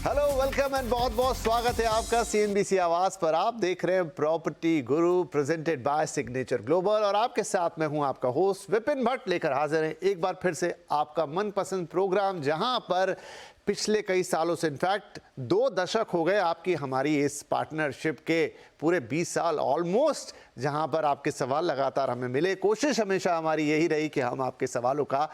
Hello, welcome and बहुत बहुत स्वागत है आपका सीएनबीसी आवाज पर। आप देख रहे हैं property Guru presented by signature global और आपके साथ मैं हूं आपका होस्ट विपिन भट्ट लेकर हाजिर है एक बार फिर से आपका मनपसंद प्रोग्राम, जहां पर पिछले कई सालों से इनफैक्ट 2 दशक हो गए आपकी हमारी इस पार्टनरशिप के, पूरे 20 साल ऑलमोस्ट, जहां पर आपके सवाल लगातार हमें मिले। कोशिश हमेशा हमारी यही रही कि हम आपके सवालों का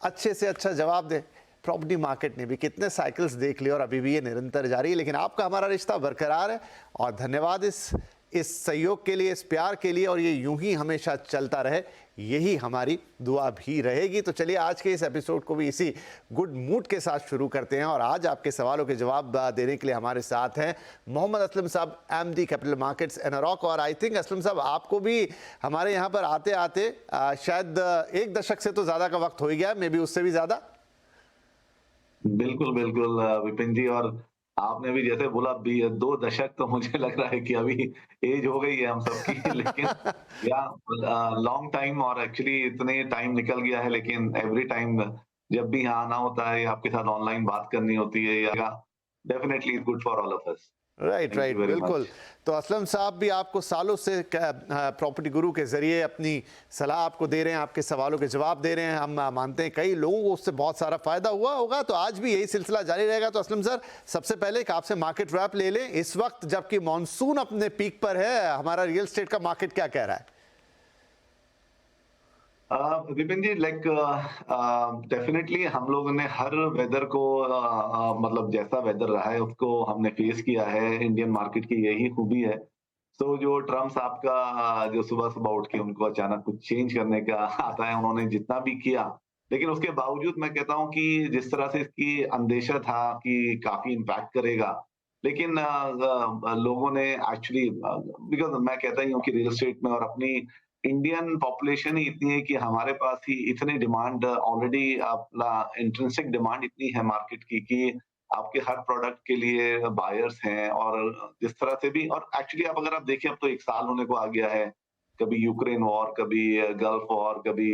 अच्छे से अच्छा जवाब दें। प्रॉपर्टी मार्केट ने भी कितने साइकिल्स देख लिए और अभी भी ये निरंतर जारी है, लेकिन आपका हमारा रिश्ता बरकरार है और धन्यवाद इस सहयोग के लिए, इस प्यार के लिए, और ये यूं ही हमेशा चलता रहे, यही हमारी दुआ भी रहेगी। तो चलिए आज के इस एपिसोड को भी इसी गुड मूड के साथ शुरू करते हैं और आज आपके सवालों के जवाब देने के लिए हमारे साथ हैं मोहम्मद असलम साहब, एमडी कैपिटल मार्केट्स एनरॉक। और आई थिंक असलम साहब आपको भी हमारे यहाँ पर आते आते शायद 1 दशक से तो ज़्यादा का वक्त हो ही गया, मे बी उससे भी ज़्यादा। बिल्कुल, बिल्कुल विपिन जी। और आपने भी जैसे बोला बी 2 दशक, तो मुझे लग रहा है कि अभी एज हो गई है हम सबकी। लेकिन या लॉन्ग टाइम, और एक्चुअली इतने टाइम निकल गया है, लेकिन एवरी टाइम जब भी यहाँ आना होता है या आपके साथ ऑनलाइन बात करनी होती है, या definitely it's good for all of us. Right thank you right, very बिल्कुल। मच। तो असलम साहब भी आपको सालों से प्रॉपर्टी गुरु के ज़रिए अपनी सलाह आपको दे रहे हैं, आपके सवालों के जवाब दे रहे हैं। हम मानते हैं कई लोगों को उससे बहुत सारा फ़ायदा हुआ होगा, तो आज भी यही सिलसिला जारी रहेगा। तो असलम सर, सबसे पहले एक आपसे मार्केट रैप ले लें। इस वक्त जबकि मानसून अपने पीक पर है, हमारा रियल एस्टेट का मार्केट क्या कह रहा है? विपिन जी, लाइक डेफिनेटली हम लोगों ने हर वेदर को मतलब जैसा वेदर रहा है उसको हमने फेस किया है। इंडियन मार्केट की यही खूबी है। तो जो ट्रम्प साहब का जो सुबह सुबह उठ के उनको अचानक कुछ चेंज करने का आता है, उन्होंने जितना भी किया, लेकिन उसके बावजूद मैं कहता हूँ कि जिस तरह से इसकी अंदेशा था कि काफी इम्पैक्ट करेगा, लेकिन लोगों ने एक्चुअली, बिकॉज मैं कहता ही हूँ कि रियल एस्टेट में और अपनी इंडियन पॉपुलेशन ही इतनी है कि हमारे पास ही इतने डिमांड ऑलरेडी, अपना इंट्रिंसिक डिमांड इतनी है मार्केट की कि आपके हर प्रोडक्ट के लिए बायर्स हैं। और जिस तरह से भी, और एक्चुअली आप अगर आप देखिए, अब तो 1 साल होने को आ गया है। कभी यूक्रेन वॉर, कभी गल्फ वॉर, कभी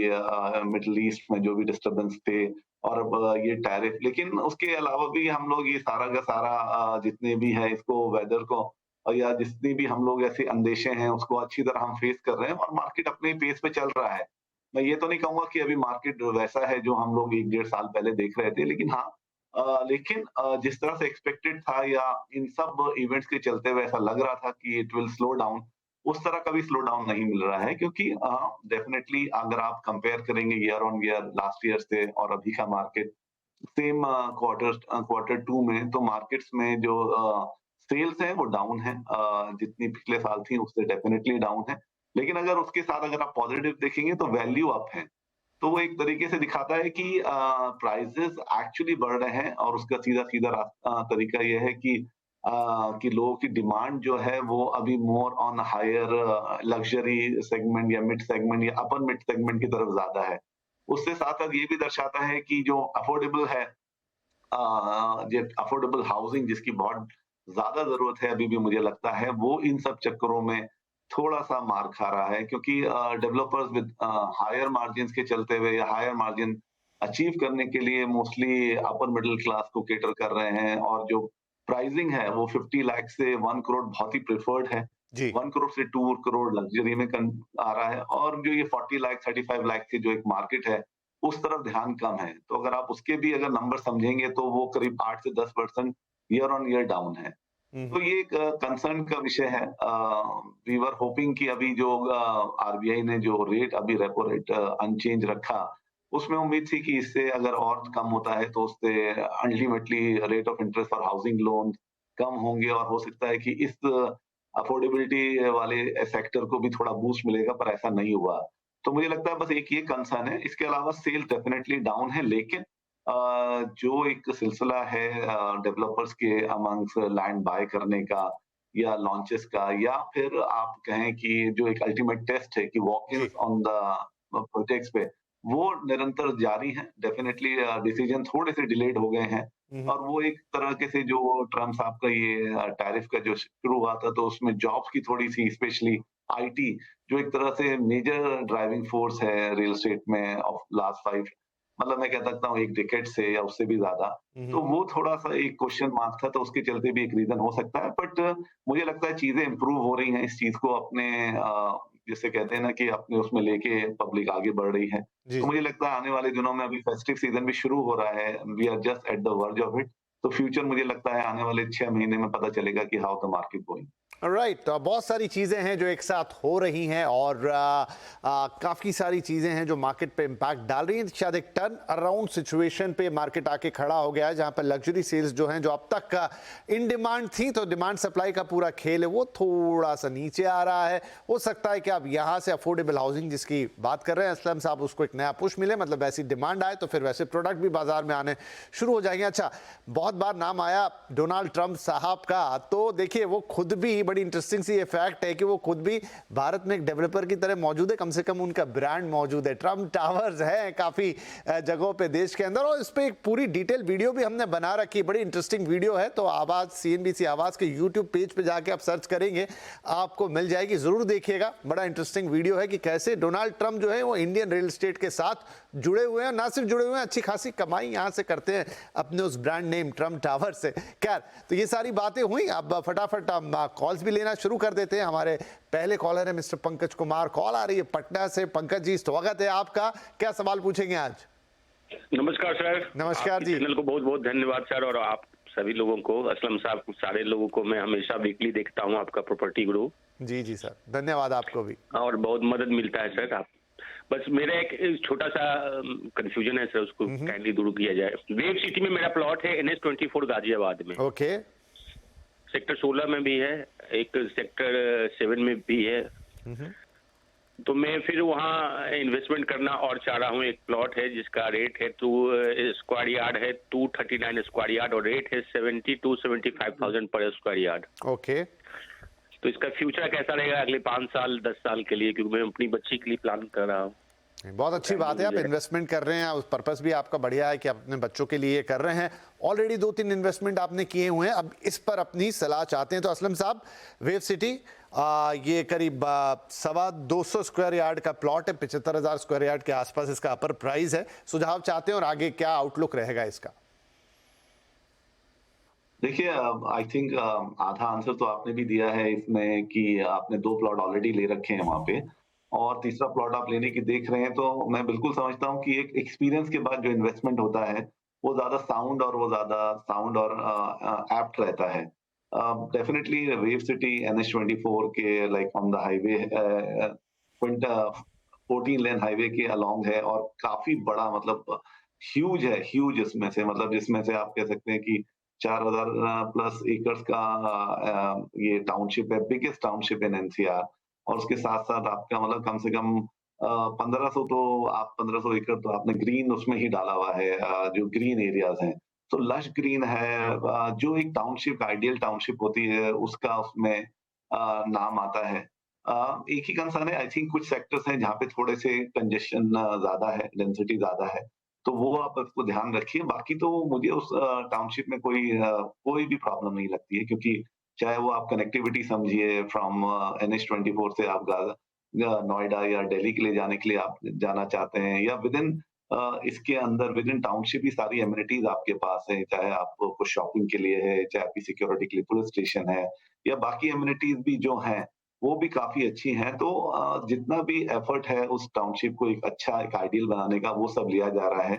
मिडल ईस्ट में जो भी डिस्टर्बेंस थे, और अब ये टैरिफ। लेकिन उसके अलावा भी हम लोग ये सारा का सारा जितने भी है इसको, वेदर को, या जितनी भी हम लोग ऐसे अंदेशे हैं उसको अच्छी तरह हम फेस कर रहे हैं, और मार्केट अपने पेस पे चल रहा है। मैं ये तो नहीं कहूंगा कि अभी मार्केट वैसा है जो हम लोग 1 डेढ़ साल पहले देख रहे थे, लेकिन हाँ, लेकिन जिस तरह से एक्सपेक्टेड था, या इन सब इवेंट्स के चलते हुए ऐसा लग रहा था कि इट विल स्लो डाउन, उस तरह का भी स्लो डाउन नहीं मिल रहा है। क्योंकि डेफिनेटली अगर आप कंपेयर करेंगे year on year last year से और अभी का मार्केट, सेम क्वार्टर 2 में, तो मार्केट्स में जो सेल्स है वो डाउन है, जितनी पिछले साल थी उससे डेफिनिटली डाउन है। लेकिन अगर उसके साथ अगर आप पॉजिटिव देखेंगे तो वैल्यू अप है। तो वो एक तरीके से दिखाता है कि प्राइसेस एक्चुअली बढ़ रहे हैं, और उसका सीधा-सीधा तरीका ये है कि लोगों की डिमांड जो है वो अभी more on higher luxury segment, या मिड सेगमेंट, या अपर मिड सेगमेंट की तरफ ज़्यादा है। उससे साथ-साथ ये भी दर्शाता है कि जो अफोर्डेबल है, जो अफोर्डेबल हाउसिंग जिसकी बहुत ज़्यादा ज़रूरत है अभी भी, मुझे लगता है वो इन सब चक्करों में थोड़ा-सा मार खा रहा है। क्योंकि डेवलपर्स विद हायर मार्जिन्स के चलते हुए, या हायर मार्जिन अचीव करने के लिए मोस्टली अपर मिडल क्लास को कैटर कर रहे हैं, और जो प्राइसिंग है वो 50 लाख से 1 करोड़ बहुत ही प्रेफर्ड है। जी। 1 करोड़ से 2 करोड़ लग्जरी में आ रहा है, और जो ये 40 लाख 35 लाख की जो एक मार्केट है, उस तरफ ध्यान कम है। तो अगर आप उसके भी अगर नंबर समझेंगे तो वो करीब 8 से 10% ईयर ऑन ईयर डाउन है। तो हम्म। ये एक कंसर्न का विषय है। वी वर होपिंग कि अभी जो आरबीआई ने जो रेट, अभी रेपो रेट अनचेंज रखा, उसमें उम्मीद थी कि इससे अगर और कम होता है तो उससे ultimately rate of interest for housing loan कम होंगे, और हो सकता है कि इस अफोर्डेबिलिटी वाले सेक्टर को भी थोड़ा बूस्ट मिलेगा, पर ऐसा नहीं हुआ। तो मुझे लगता है बस एक ये कंसर्न है। इसके अलावा सेल डेफिनिटली डाउन है, लेकिन जो एक सिलसिला है डेवलपर्स के अमंग्स लैंड बाय करने का, या लॉन्चेस का, या फिर आप कहें कि जो एक अल्टीमेट टेस्ट है कि जी। वॉक-इन्स ऑन द प्रोजेक्ट्स पे, वो निरंतर जारी है। डेफिनिटली डिसीजन थोड़े से डिलेड हो गए हैं, हम्म। और वो एक तरह के से जो ट्रम्प साहब का ये टैरिफ का जो शुरू हुआ था, तो उसमें जॉब्स की थोड़ी-सी, स्पेशली आईटी, जो एक तरह से मेजर ड्राइविंग फोर्स है रियल एस्टेट में ऑफ लास्ट 5, मतलब मैं कह सकता हूँ 1 डिकेड से या उससे भी ज़्यादा। तो हम्म। वो थोड़ा-सा एक क्वेश्चन मार्क था, तो उसके चलते भी एक रीज़न हो सकता है। बट मुझे लगता है चीज़ें इम्प्रूव हो रही हैं, इस चीज़ को अपने जिसे कहते हैं ना कि अपने उसमें लेके पब्लिक आगे बढ़ रही है। जी तो जी। मुझे लगता है आने वाले दिनों में अभी फेस्टिव सीज़न भी शुरू हो रहा है, we are just at the verge of it. तो फ्यूचर मुझे लगता है आने वाले 6 महीने में पता चलेगा कि how the market going. Right, तो बहुत सारी चीज़ें हैं जो एक साथ हो रही हैं और काफ़ी सारी चीज़ें हैं जो मार्केट पे इम्पैक्ट डाल रही हैं। शायद एक टर्न अराउंड सिचुएशन पे मार्केट आके खड़ा हो गया है जहां पर लग्जरी सेल्स जो हैं जो अब तक इन डिमांड थी, तो डिमांड सप्लाई का पूरा खेल है वो थोड़ा सा नीचे आ रहा है। हो सकता है कि आप यहाँ से अफोर्डेबल हाउसिंग जिसकी बात कर रहे हैं असलम साहब, उसको एक नया पुश मिले, मतलब वैसी डिमांड आए तो फिर वैसे प्रोडक्ट भी बाजार में आने शुरू हो जाएंगे। अच्छा, बहुत बार नाम आया डोनाल्ड ट्रंप साहब का, तो देखिए वो खुद भी, बड़ी इंटरेस्टिंग सी ये फैक्ट है कि वो खुद भी भारत में एक डेवलपर की तरह मौजूद है, कम से कम उनका ब्रांड मौजूद है। ट्रंप टावर्स है काफी जगहों पे देश के अंदर, और इस पे एक पूरी डिटेल वीडियो भी हमने बना रखी है, बड़ी इंटरेस्टिंग वीडियो है। तो आवाज, सीएनबीसी आवाज के यूट्यूब पेज पे जाके आप सर्च करेंगे आपको मिल जाएगी, जरूर देखिएगा। बड़ा इंटरेस्टिंग वीडियो है कि कैसे डोनाल्ड ट्रंप जो है वो इंडियन रियल एस्टेट के साथ जुड़े हुए हैं, ना सिर्फ जुड़े हुए हैं, अच्छी खासी कमाई यहां से करते हैं अपने उस ब्रांड नेम ट्रंप टावर से। खैर, तो ये सारी बातें हुई। अब फटाफट हम कॉल्स भी लेना शुरू कर देते हैं। हमारे पहले कॉलर है मिस्टर पंकज कुमार, कॉल आ रही है पटना से। पंकज जी, स्वागत है आपका, क्या सवाल पूछेंगे आज? नमस्कार सर। नमस्कार जी। चैनल को बहुत बहुत धन्यवाद सर, और आप सभी लोगों को, असलम साहब को, सारे लोगों को मैं हमेशा वीकली देखता हूं आपका प्रॉपर्टी गुरु। जी जी सर, धन्यवाद आपको भी। और बहुत मदद मिलता है सर। आप बस मेरा एक छोटा सा कंफ्यूजन है सर, उसको काइंडली दूर किया जाए। वेव सिटी में मेरा प्लॉट है, NH24 गाजियाबाद में। ओके। सेक्टर 16 में भी है, एक सेक्टर 7 में भी है। तो मैं फिर वहाँ इन्वेस्टमेंट करना और चाह रहा हूँ। एक प्लॉट है जिसका रेट है 2 स्क्वायर यार्ड है, 239 स्क्वायर यार्ड, और रेट है 70,000-75,000 पर स्क्वायर यार्ड। ओके। तो इसका फ्यूचर कैसा रहेगा अगले 5 साल 10 साल के लिए, क्योंकि मैं अपनी बच्ची के लिए प्लान कर रहा हूँ। बहुत अच्छी बात है, आप इन्वेस्टमेंट कर रहे हैं, उस पर्पस भी आपका बढ़िया है कि आप अपने बच्चों के लिए कर रहे हैं। ऑलरेडी 2-3 इन्वेस्टमेंट आपने किए हुए हैं, अब इस पर अपनी सलाह चाहते हैं। तो असलम साहब, वेव सिटी ये करीब 225 स्क्वायर यार्ड का प्लॉट है, 75,000 स्क्वायर यार्ड के आसपास इसका अपर प्राइस है। सुझाव चाहते हैं और आगे क्या आउटलुक रहेगा इसका? देखिए, आई थिंक आधा आंसर तो आपने भी दिया है इसमें कि आपने 2 प्लॉट ऑलरेडी ले रखे हैं वहाँ पे, और तीसरा प्लॉट आप लेने की देख रहे हैं। तो मैं बिल्कुल समझता हूँ कि एक एक्सपीरियंस के बाद जो इन्वेस्टमेंट होता है, वो ज़्यादा साउंड और एप्ट रहता है। डेफिनिटली वेव सिटी NH24 के like on the highway 14 lane highway के अलोंग है, और काफ़ी बड़ा, मतलब ह्यूज है, ह्यूज इसमें से, मतलब जिसमें से आप कह सकते हैं कि 4,000 प्लस एकर्स का ये टाउनशिप है, बिगेस्ट टाउनशिप इन NCR। और उसके साथ-साथ आपका मतलब कम से कम 1500 तो आप 1500 एकड़ तो आपने ग्रीन उसमें ही डाला हुआ है, जो ग्रीन एरियाज़ हैं। तो लश ग्रीन है, जो एक टाउनशिप, आइडियल टाउनशिप होती है, उसका उसमें नाम आता है। एक ही कंसर्न है, आई थिंक कुछ सेक्टर्स हैं जहाँ पे थोड़े से कंजेशन ज़्यादा है, डेंसिटी ज़्यादा है। तो वो आप उसको ध्यान रखिए। बाकी तो मुझे उस टाउनशिप में कोई भी प्रॉब्लम नहीं लगती है, क्योंकि चाहे वो आप कनेक्टिविटी समझिए फ्रॉम NH24 से आप नोएडा या दिल्ली के लिए जाने के लिए आप जाना चाहते हैं, या इसके अंदर विद इन टाउनशिप ही सारी एमिनिटीज आपके पास है, चाहे आपको शॉपिंग के लिए है, चाहे आपकी सिक्योरिटी के लिए पुलिस स्टेशन है, या बाकी एमिनिटीज भी जो हैं वो भी काफ़ी अच्छी हैं। तो जितना भी एफर्ट है उस टाउनशिप को एक अच्छा, एक आइडियल बनाने का, वो सब लिया जा रहा है।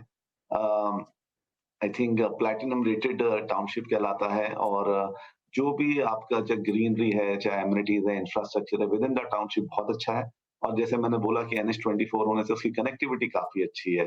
I think platinum rated township कहलाता है, और जो भी आपका जो ग्रीनरी है, चाहे एमिनिटीज है, इंफ्रास्ट्रक्चर है, विद इन द टाउनशिप बहुत अच्छा है। और जैसे मैंने बोला कि NH24 होने से उसकी कनेक्टिविटी काफ़ी अच्छी है।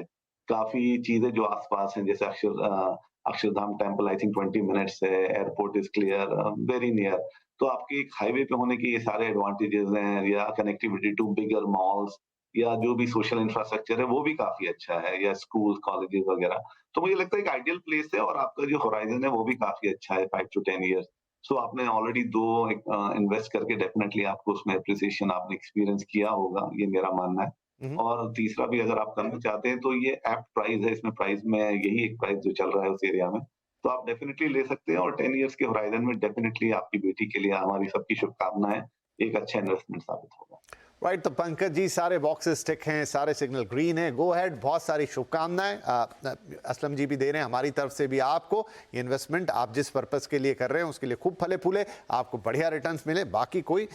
काफ़ी चीज़ें जो आस-पास हैं, जैसे Akshardham temple I think 20 minutes है, airport is clear, very near. तो आपके एक हाईवे पे होने के ये सारे एडवांटेजेस हैं, या कनेक्टिविटी टू बिगर मॉल्स, या जो भी सोशल इंफ्रास्ट्रक्चर है वो भी काफ़ी अच्छा है, या स्कूल, कॉलेजेस वगैरह। तो मुझे लगता है एक आइडियल प्लेस है, और आपका जो होराइज़न है वो भी काफ़ी अच्छा है, 5 टू 10 इयर्स। सो आपने ऑलरेडी 2 इन्वेस्ट करके डेफिनिटली आपको उसमें एप्रिसिएशन आपने एक्सपीरियंस किया होगा, ये मेरा मानना है। हम्म। और तीसरा भी अगर आप करना चाहते हैं तो ये एप्ट प्राइस है, इसमें प्राइस में यही एक प्राइस जो चल रहा है उस एरिया में। तो आप डेफिनिटली ले सकते हैं, और 10 इयर्स के होराइज़न में डेफिनिटली आपकी बेटी के लिए हमारी सबकी शुभकामनाएँ, एक अच्छा इन्वेस्टमेंट साबित होगा। राइट, तो पंकज जी सारे बॉक्सेस टिक हैं, सारे सिग्नल ग्रीन हैं, गो अहेड, बहुत सारी शुभकामनाएं असलम जी भी दे रहे हैं, हमारी तरफ से भी आपको ये इन्वेस्टमेंट आप जिस पर्पस के लिए कर रहे हैं उसके लिए खूब फले फूले, आपको बढ़िया रिटर्न्स मिले, बाकी कोई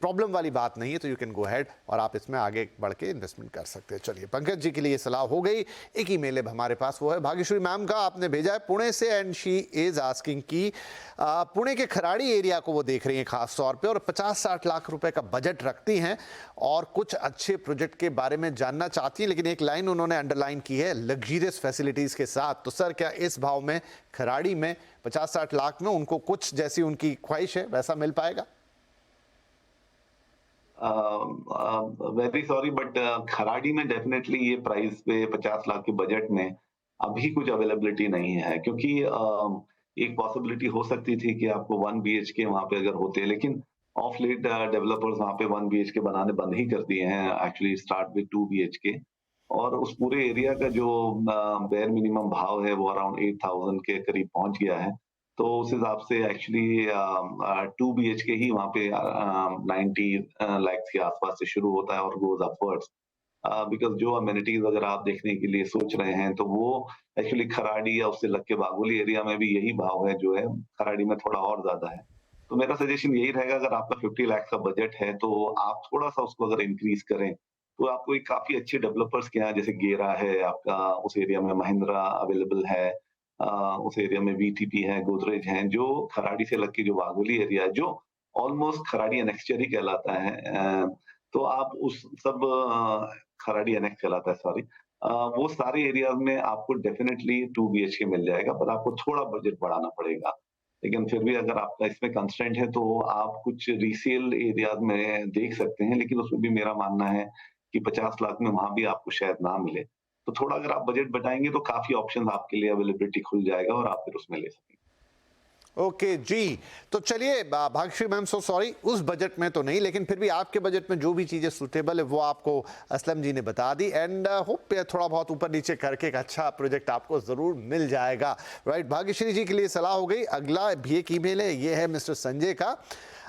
प्रॉब्लम वाली बात नहीं है, तो यू कैन गो अहेड और आप इसमें आगे बढ़ के इन्वेस्टमेंट कर सकते हैं। चलिए, पंकज जी के लिए सलाह हो गई। एक ईमेल है हमारे पास, वो है भाग्यश्री मैम का, आपने भेजा है पुणे से एंड शी इज आस्किंग कि पुणे के खराड़ी एरिया को वो देख रही हैं खास तौर पे और 50-60 लाख रुपए का बजट रखती हैं और कुछ अच्छे प्रोजेक्ट के बारे में जानना चाहती हैं, लेकिन एक लाइन उन्होंने अंडरलाइन की है, लग्जरियस फैसिलिटीज के साथ। तो सर, क्या इस भाव में खराड़ी में 50-60 लाख में उनको कुछ जैसी उनकी ख्वाहिश है वैसा मिल पाएगा? वेरी सॉरी बट खराड़ी में डेफिनेटली ये प्राइस पे 50 लाख के बजट में अभी कुछ अवेलेबिलिटी नहीं है, क्योंकि एक पॉसिबिलिटी हो सकती थी कि आपको 1 BHK वहां पे अगर होते, लेकिन ऑफ लेट डेवलपर्स वहां पे 1 BHK बनाने बंद ही कर दिए हैं, एक्चुअली स्टार्ट विद 2 BHK। और उस पूरे एरिया का जो बेयर मिनिमम भाव है वो अराउंड 8,000 के करीब पहुंच गया है। तो उस हिसाब से एक्चुअली 2 BHK ही वहाँ पे 90 लाख के आसपास से शुरू होता है और गोज अपवर्ड्स, बिकॉज जो अमेनिटीज अगर आप देखने के लिए सोच रहे हैं तो वो एक्चुअली खराड़ी या उससे लग के बागोली एरिया में भी यही भाव है, जो है खराड़ी में थोड़ा और ज्यादा है। तो मेरा सजेशन यही रहेगा, अगर आपका 50 लाख का बजट है तो आप थोड़ा सा उसको अगर इंक्रीज करें तो आपको एक काफी अच्छे डेवलपर्स के यहाँ, जैसे गेरा है आपका, उस एरिया में महिंद्रा अवेलेबल है, उस एरिया में VTP है, गोदरेज है, जो खराड़ी से लग के जो वाघोली एरिया है, जो ऑलमोस्ट खराड़ी एनेक्स्चर ही कहलाता है। तो आप उस सब खराड़ी एनेक्स कहलाता है, सॉरी, वो सारे एरियाज में आपको डेफिनेटली 2 BHK मिल जाएगा, पर आपको थोड़ा बजट बढ़ाना पड़ेगा। लेकिन फिर भी अगर आपका इसमें कंस्ट्रेंट है तो आप कुछ रीसेल एरियाज में देख सकते हैं, लेकिन उसमें भी मेरा मानना है कि 50 लाख में वहां भी आपको शायद ना मिले। तो थोड़ा अगर आप बजट बढ़ाएंगे तो काफी ऑप्शंस आपके लिए अवेलेबिलिटी खुल जाएगा और आप फिर उसमें ले सकेंगे। ओके जी, तो चलिए भाग्यश्री मैम, सो सॉरी, उस बजट में तो नहीं, लेकिन फिर भी आपके बजट में जो भी चीज़ें सूटेबल है वो आपको असलम जी ने बता दी एंड होप थोड़ा बहुत ऊपर नीचे करके एक अच्छा प्रोजेक्ट आपको ज़रूर मिल जाएगा। राइट, भाग्यश्री जी के लिए सलाह हो गई। अगला भी एक ईमेल है, ये है मिस्टर संजय का।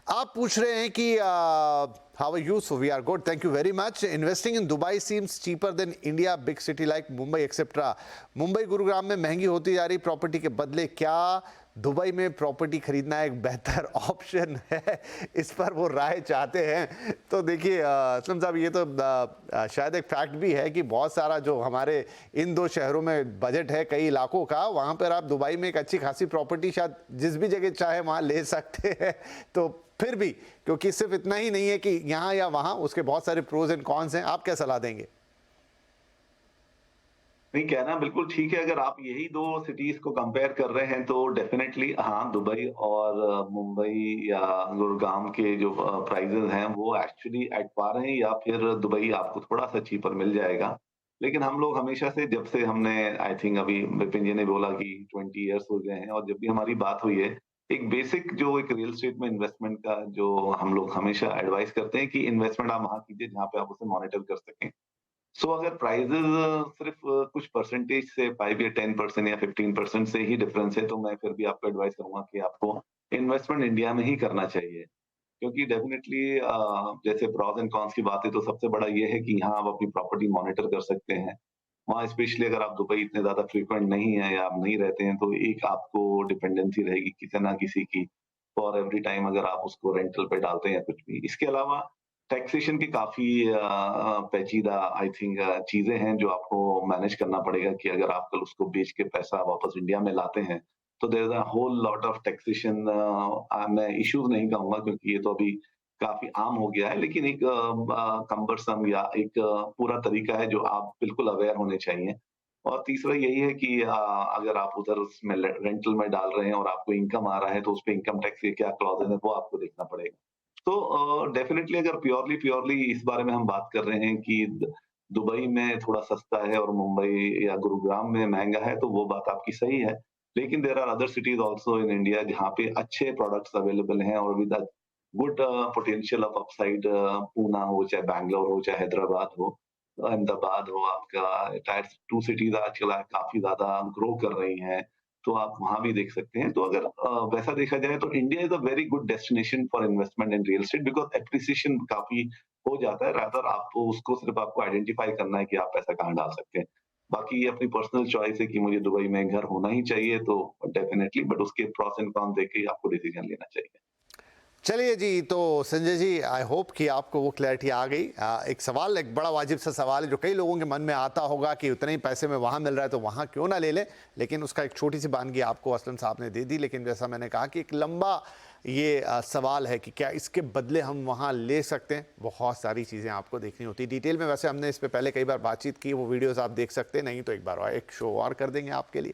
आप पूछ रहे हैं कि how are you? So we are good, thank you very much. Investing in Dubai seems cheaper than India, big city like Mumbai etcetera. Mumbai Gurugram में महंगी होती जा रही प्रॉपर्टी के बदले क्या दुबई में प्रॉपर्टी खरीदना एक बेहतर ऑप्शन है? इस पर वो राय चाहते हैं। तो देखिए असलम साहब, ये तो शायद एक फैक्ट भी है कि बहुत सारा जो हमारे इन दो शहरों में बजट है कई इलाकों का, वहाँ पर आप दुबई में एक अच्छी खासी प्रॉपर्टी शायद जिस भी जगह चाहे वहाँ ले सकते हैं। तो फिर भी, क्योंकि सिर्फ इतना ही नहीं है कि यहाँ या वहाँ, उसके बहुत सारे प्रोज एंड कॉन्स हैं। आप क्या सलाह देंगे? नहीं, कहना बिल्कुल ठीक है। अगर आप यही दो सिटीज को कंपेयर कर रहे हैं तो डेफिनेटली हाँ, दुबई और मुंबई या गुड़गांव के जो प्राइजेस हैं वो एक्चुअली एट पार हैं, या फिर दुबई आपको थोड़ा सा चीपर मिल जाएगा। लेकिन हम लोग हमेशा से, जब से हमने, आई थिंक अभी विपिन जी ने बोला कि 20 ईयर्स हो गए हैं, और जब भी हमारी बात हुई है, एक बेसिक जो एक रियल एस्टेट में इन्वेस्टमेंट का जो हम लोग हमेशा एडवाइस करते हैं कि इन्वेस्टमेंट आप वहां कीजिए जहाँ पे आप उसे मॉनिटर कर सकें। सो अगर प्राइजेस सिर्फ कुछ परसेंटेज से 5 या 10% या 15% से ही डिफरेंस है, तो मैं फिर भी आपको एडवाइस करूंगा कि आपको इन्वेस्टमेंट इंडिया में ही करना चाहिए। क्योंकि डेफिनेटली जैसे प्रॉस एंड कॉन्स की बात है, तो सबसे बड़ा ये है कि यहाँ आप अपनी प्रॉपर्टी मॉनिटर कर सकते हैं। वहाँ स्पेशली अगर आप दुबई इतने ज्यादा फ्रीक्वेंट नहीं है या आप नहीं रहते हैं, तो एक आपको डिपेंडेंसी रहेगी किसी ना किसी की, फॉर एवरी टाइम अगर आप उसको रेंटल पे डालते हैं कुछ भी। इसके अलावा टैक्सेशन की काफी पेचीदा आई थिंक चीजें हैं जो आपको मैनेज करना पड़ेगा, कि अगर आप कल उसको बेच के पैसा वापस इंडिया में लाते हैं तो there is a whole lot of taxation. मैं इश्यूज नहीं कहूंगा क्योंकि ये तो अभी काफी आम हो गया है, लेकिन एक कम्बरसम या एक पूरा तरीका है जो आप बिल्कुल अवेयर होने चाहिए। और तीसरा यही है कि अगर आप उधर उसमें रेंटल में डाल रहे हैं और आपको इनकम आ रहा है, तो उस पे इनकम टैक्स के क्या क्लॉजेज है वो आपको देखना पड़ेगा। तो डेफिनेटली अगर प्योरली इस बारे में हम बात कर रहे हैं कि दुबई में थोड़ा सस्ता है और मुंबई या गुरुग्राम में महंगा है, तो वो बात आपकी सही है। लेकिन there are other cities also in India जहाँ पे अच्छे प्रोडक्ट्स अवेलेबल हैं और with good potential of upside. Poona हो, चाहे बैंगलोर हो, चाहे हैदराबाद हो, अहमदाबाद हो, आपका टायर 2 सिटीज आजकल काफी ज्यादा ग्रो कर रही हैं। तो आप वहां भी देख सकते हैं। तो अगर वैसा देखा जाए तो India is a very good destination for investment in real estate because appreciation काफी हो जाता है। रादर आपको उसको सिर्फ आपको आइडेंटिफाई करना है कि आप पैसा कहाँ डाल सकते हैं। बाकी ये अपनी पर्सनल चॉइस है कि मुझे दुबई में घर होना ही चाहिए तो डेफिनेटली, बट उसके प्रॉस एंड कॉन्स देख के ही आपको डिसीजन लेना चाहिए। चलिए जी, तो संजय जी, आई होप कि आपको वो क्लैरिटी आ गई। एक सवाल, एक बड़ा वाजिब सा सवाल है जो कई लोगों के मन में आता होगा कि उतने ही पैसे में वहाँ मिल रहा है तो वहाँ क्यों ना ले लें, लेकिन उसका एक छोटी सी बानगी आपको असलम साहब ने दे दी। लेकिन जैसा मैंने कहा कि एक लंबा ये सवाल है कि क्या इसके बदले हम वहाँ ले सकते हैं। बहुत सारी चीज़ें आपको देखनी होती है डिटेल में। वैसे हमने इस पर पहले कई बार बातचीत की, वो वीडियोज़ आप देख सकते हैं, नहीं तो एक बार और एक शो और कर देंगे आपके लिए।